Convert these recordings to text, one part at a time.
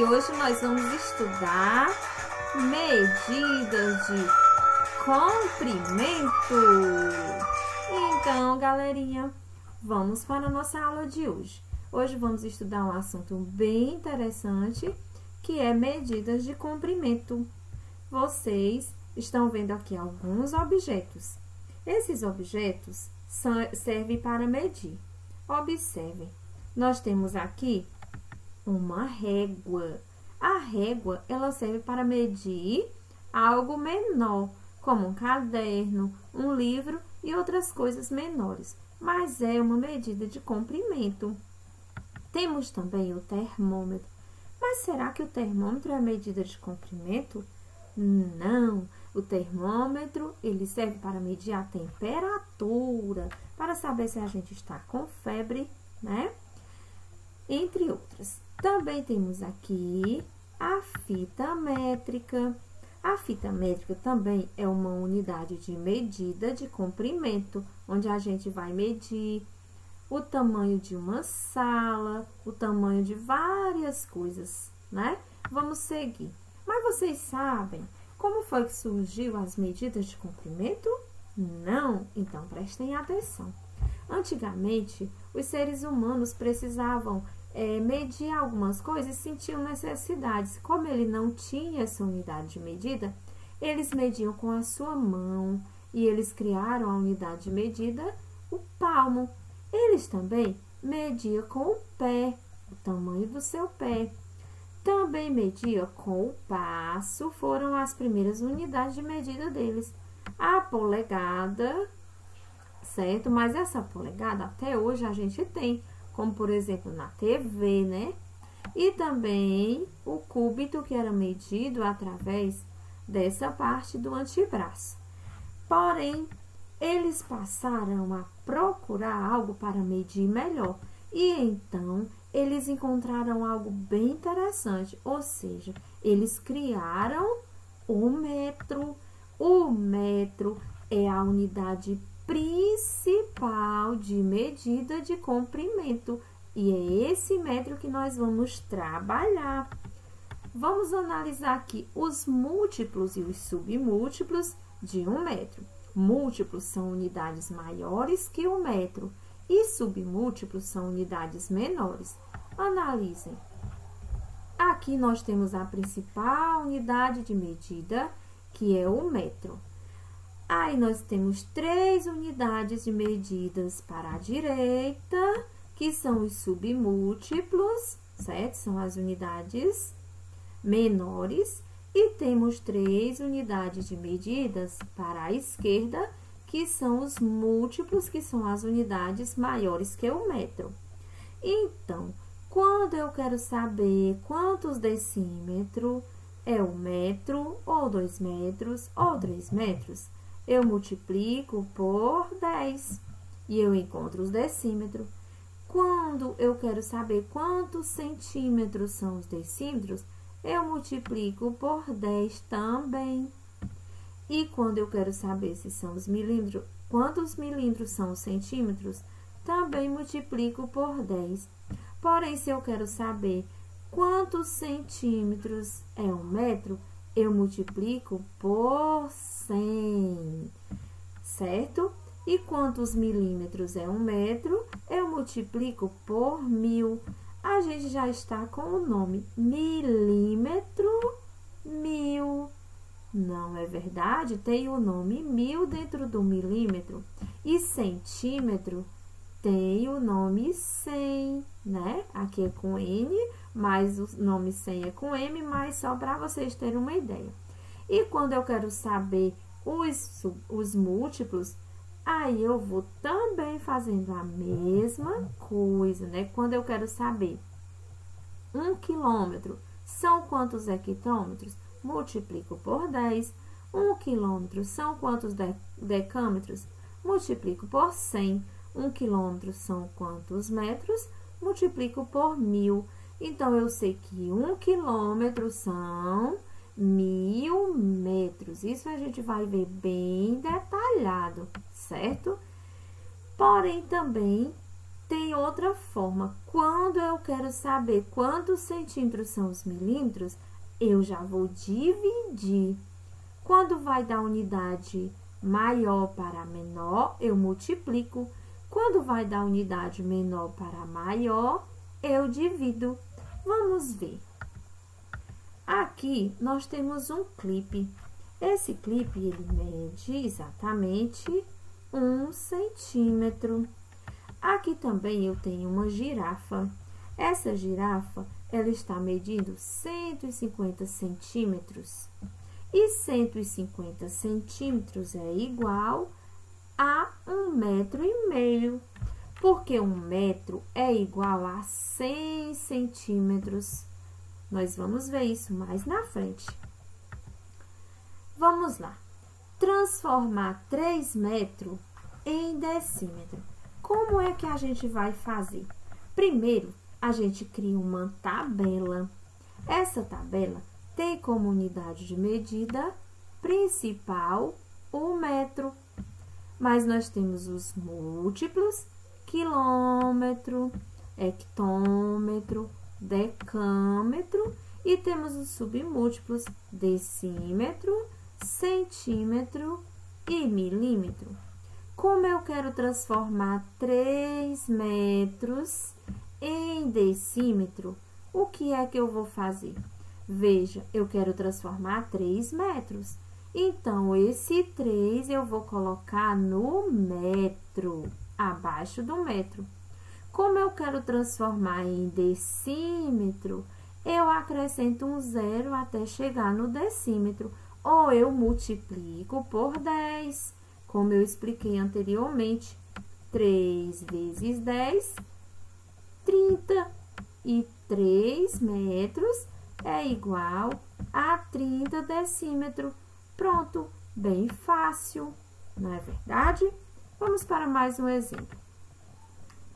hoje nós vamos estudar medidas de comprimento. Então, galerinha, vamos para a nossa aula de hoje. Hoje vamos estudar um assunto bem interessante, que é medidas de comprimento. Vocês estão vendo aqui alguns objetos. Esses objetos servem para medir. Observem, nós temos aqui uma régua. A régua, ela serve para medir algo menor, como um caderno, um livro e outras coisas menores, mas é uma medida de comprimento. Temos também o termômetro. Mas será que o termômetro é medida de comprimento? Não, o termômetro, ele serve para medir a temperatura, para saber se a gente está com febre, né? Entre outras. Também temos aqui a fita métrica. A fita métrica também é uma unidade de medida de comprimento, onde a gente vai medir o tamanho de uma sala, o tamanho de várias coisas, né? Vamos seguir. Mas vocês sabem como foi que surgiu as medidas de comprimento? Não? Então, prestem atenção. Antigamente, os seres humanos precisavam medir algumas coisas e sentiam necessidades. Como ele não tinha essa unidade de medida, eles mediam com a sua mão e eles criaram a unidade de medida, o palmo. Eles também mediam com o pé, o tamanho do seu pé. Também media com o passo, foram as primeiras unidades de medida deles. A polegada, certo? Mas essa polegada até hoje a gente tem, como por exemplo na TV, né? E também o cúbito, que era medido através dessa parte do antebraço. Porém, eles passaram a procurar algo para medir melhor. E então, eles encontraram algo bem interessante, ou seja, eles criaram o metro. O metro é a unidade principal de medida de comprimento, e é esse metro que nós vamos trabalhar. Vamos analisar aqui os múltiplos e os submúltiplos de um metro. Múltiplos são unidades maiores que o metro e submúltiplos são unidades menores. Analisem. Aqui nós temos a principal unidade de medida, que é o metro. Aí nós temos 3 unidades de medidas para a direita, que são os submúltiplos, certo? São as unidades menores. E temos 3 unidades de medidas para a esquerda, que são os múltiplos, que são as unidades maiores que o metro. Então, quando eu quero saber quantos decímetros é 1 metro, ou 2 metros, ou 3 metros, eu multiplico por 10 e eu encontro os decímetros. Quando eu quero saber quantos centímetros são os decímetros, eu multiplico por 10 também. E quando eu quero saber se são os milímetros, quantos milímetros são os centímetros, também multiplico por 10. Porém, se eu quero saber quantos centímetros é 1 metro, eu multiplico por 100, certo? E quantos milímetros é 1 metro, eu multiplico por 1000. A gente já está com o nome milímetro, 1000. Não é verdade? Tem o nome 1000 dentro do milímetro. E centímetro tem o nome 100, né? Aqui é com N, mas o nome 100 é com M, mas só para vocês terem uma ideia. E quando eu quero saber os múltiplos, aí eu vou também fazendo a mesma coisa, né? Quando eu quero saber 1 quilômetro são quantos hectômetros, multiplico por 10. 1 quilômetro são quantos decâmetros, multiplico por 100. 1 quilômetro são quantos metros, multiplico por 1000. Então, eu sei que 1 quilômetro são 1000 metros. Isso a gente vai ver bem detalhado, certo? Porém, também tem outra forma, quando eu quero saber quantos centímetros são os milímetros, eu já vou dividir. Quando vai dar unidade maior para menor, eu multiplico. Quando vai dar unidade menor para maior, eu divido. Vamos ver. Aqui nós temos um clipe. Esse clipe, ele mede exatamente 1 centímetro. Aqui também eu tenho uma girafa. Essa girafa, ela está medindo 150 centímetros. E 150 centímetros é igual a 1,5 metro. Porque 1 metro é igual a 100 centímetros. Nós vamos ver isso mais na frente. Vamos lá. Transformar 3 metros em decímetro. Como é que a gente vai fazer? Primeiro, a gente cria uma tabela. Essa tabela tem como unidade de medida principal o metro. Mas nós temos os múltiplos: quilômetro, hectômetro, decâmetro, e temos os submúltiplos: decímetro, centímetro e milímetro. Como eu quero transformar 3 metros em decímetro, o que é que eu vou fazer? Veja, eu quero transformar 3 metros. Então, esse 3 eu vou colocar no metro, abaixo do metro. Como eu quero transformar em decímetro, eu acrescento um 0 até chegar no decímetro. Ou eu multiplico por 10, como eu expliquei anteriormente. 3 vezes 10, 30. E 3 metros é igual a 30 decímetros. Pronto, bem fácil, não é verdade? Vamos para mais um exemplo.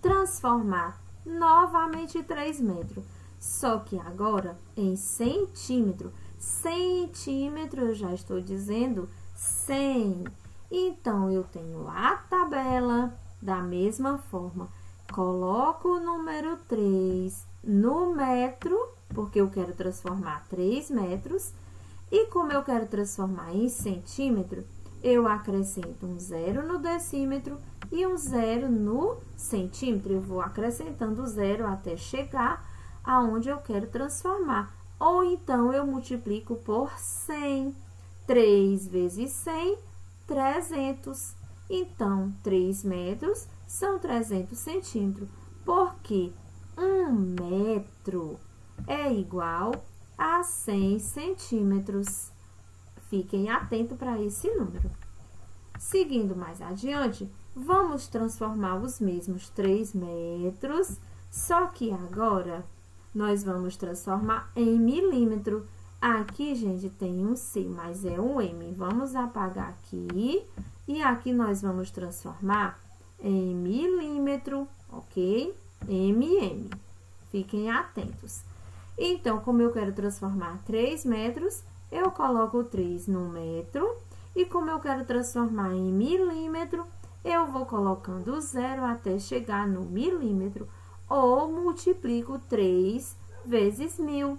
Transformar novamente 3 metros, só que agora em centímetro. Centímetro, eu já estou dizendo 100. Então, eu tenho a tabela da mesma forma. Coloco o número 3 no metro, porque eu quero transformar 3 metros. E como eu quero transformar em centímetro, eu acrescento um 0 no decímetro e um 0 no centímetro. Eu vou acrescentando 0 até chegar aonde eu quero transformar. Ou então, eu multiplico por 100. 3 vezes 100, 300. Então, 3 metros são 300 centímetros. Porque 1 metro é igual a 100 centímetros. Fiquem atentos para esse número. Seguindo mais adiante, vamos transformar os mesmos 3 metros, só que agora nós vamos transformar em milímetro. Aqui, gente, tem um C, mas é um M. Vamos apagar aqui. E aqui nós vamos transformar em milímetro, ok? MM. Fiquem atentos. Então, como eu quero transformar 3 metros, eu coloco 3 no metro. E como eu quero transformar em milímetro, eu vou colocando 0 até chegar no milímetro. Ou multiplico 3 vezes 1000.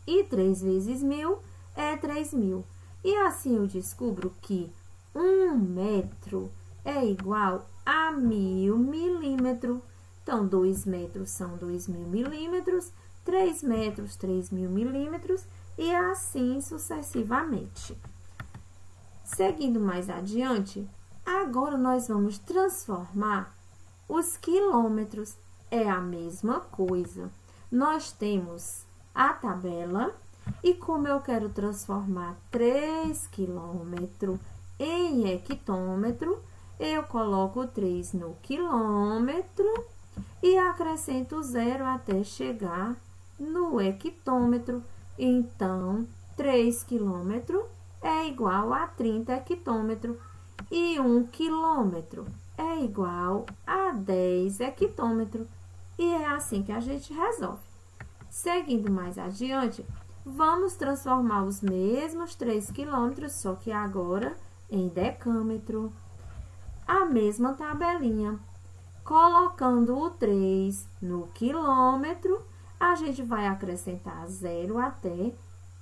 E 3 vezes 1000 é 3.000. E assim eu descubro que 1 metro é igual a 1000 milímetros. Então, 2 metros são 2.000 milímetros, 3 metros, 3.000 milímetros, e assim sucessivamente. Seguindo mais adiante, agora nós vamos transformar os quilômetros. É a mesma coisa. Nós temos a tabela e como eu quero transformar 3 quilômetros em hectômetro, eu coloco 3 no quilômetro e acrescento 0 até chegar no hectômetro. Então, 3 quilômetros é igual a 30 hectômetros e 1 quilômetro é igual a 10 hectômetros. E é assim que a gente resolve. Seguindo mais adiante, vamos transformar os mesmos 3 quilômetros, só que agora em decâmetro. A mesma tabelinha. Colocando o 3 no quilômetro, a gente vai acrescentar 0 até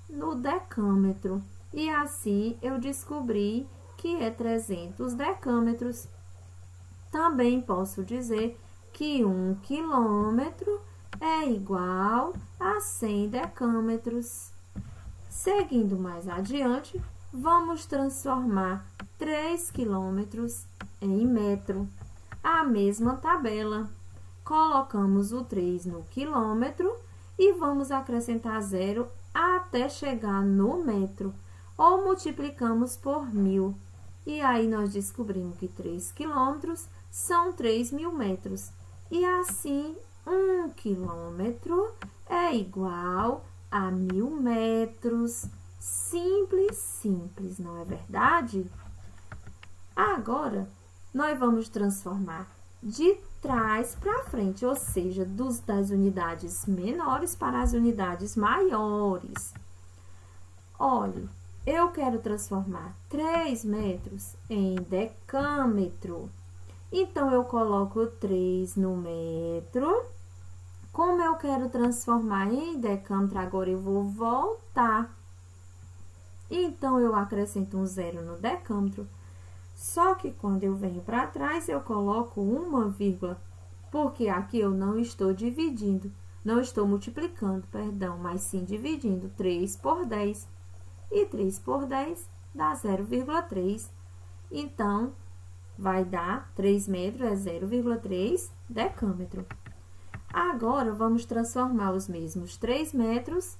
no decâmetro. E assim eu descobri que é 300 decâmetros. Também posso dizer que 1 quilômetro é igual a 100 decâmetros. Seguindo mais adiante, vamos transformar 3 quilômetros em metro. A mesma tabela. Colocamos o 3 no quilômetro e vamos acrescentar 0 até chegar no metro. Ou multiplicamos por 1000. E aí, nós descobrimos que 3 quilômetros são 3.000 metros. E assim, 1 quilômetro é igual a 1000 metros. Simples, simples, não é verdade? Agora, nós vamos transformar de trás para frente, ou seja, das unidades menores para as unidades maiores. Olha, eu quero transformar 3 metros em decâmetro. Então, eu coloco 3 no metro. Como eu quero transformar em decâmetro, agora eu vou voltar. Então, eu acrescento um 0 no decâmetro. Só que quando eu venho para trás, eu coloco uma vírgula, porque aqui eu não estou dividindo, não estou multiplicando, perdão, mas sim dividindo 3 por 10. E 3 por 10 dá 0,3. Então, vai dar 3 metros é 0,3 decâmetro. Agora, vamos transformar os mesmos 3 metros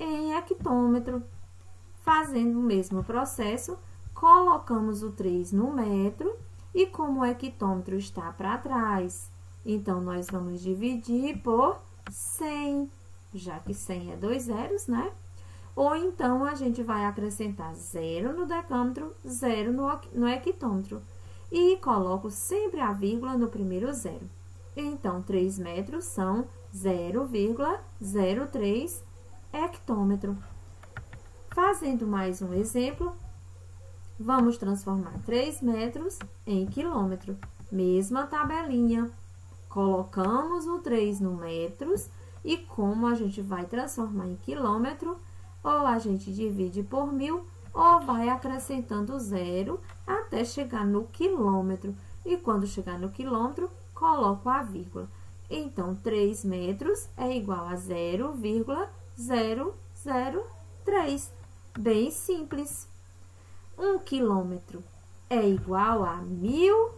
em hectômetro. Fazendo o mesmo processo, colocamos o 3 no metro e como o hectômetro está para trás, então, nós vamos dividir por 100, já que 100 é 2 zeros, né? Ou então, a gente vai acrescentar 0 no decâmetro, 0 no hectômetro. E coloco sempre a vírgula no primeiro zero. Então, 3 metros são 0,03 hectômetro. Fazendo mais um exemplo, vamos transformar 3 metros em quilômetro. Mesma tabelinha. Colocamos o 3 no metros e como a gente vai transformar em quilômetro, ou a gente divide por 1000 ou vai acrescentando 0 até chegar no quilômetro. E quando chegar no quilômetro, coloco a vírgula. Então, 3 metros é igual a 0,003. Bem simples. 1 quilômetro é igual a 1000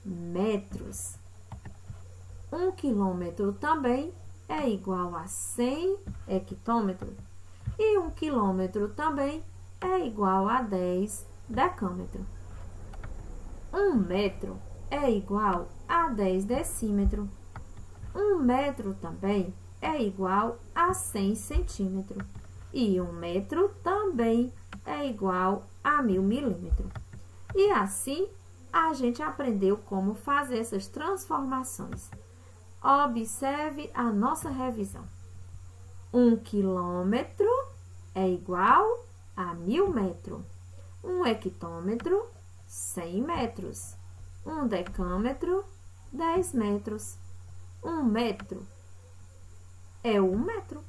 metros. 1 quilômetro também é igual a 100 hectômetros. E 1 quilômetro também é igual a 10 decâmetros. 1 metro é igual a 10 decímetros. 1 metro também é igual a 100 centímetros. E 1 metro também é igual a 1000 milímetros. E assim, a gente aprendeu como fazer essas transformações. Observe a nossa revisão. 1 quilômetro é igual a 1000 metros. 1 hectômetro, 100 metros. 1 decâmetro, 10 metros. 1 metro é 1 metro.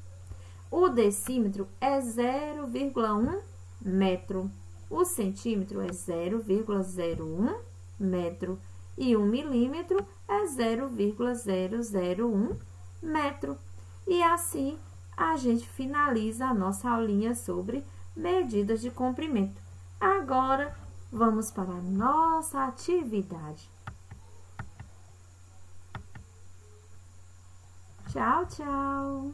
O decímetro é 0,1 metro. O centímetro é 0,01 metro. E 1 milímetro é 0,001 metro. E assim, a gente finaliza a nossa aulinha sobre medidas de comprimento. Agora, vamos para a nossa atividade. Tchau, tchau!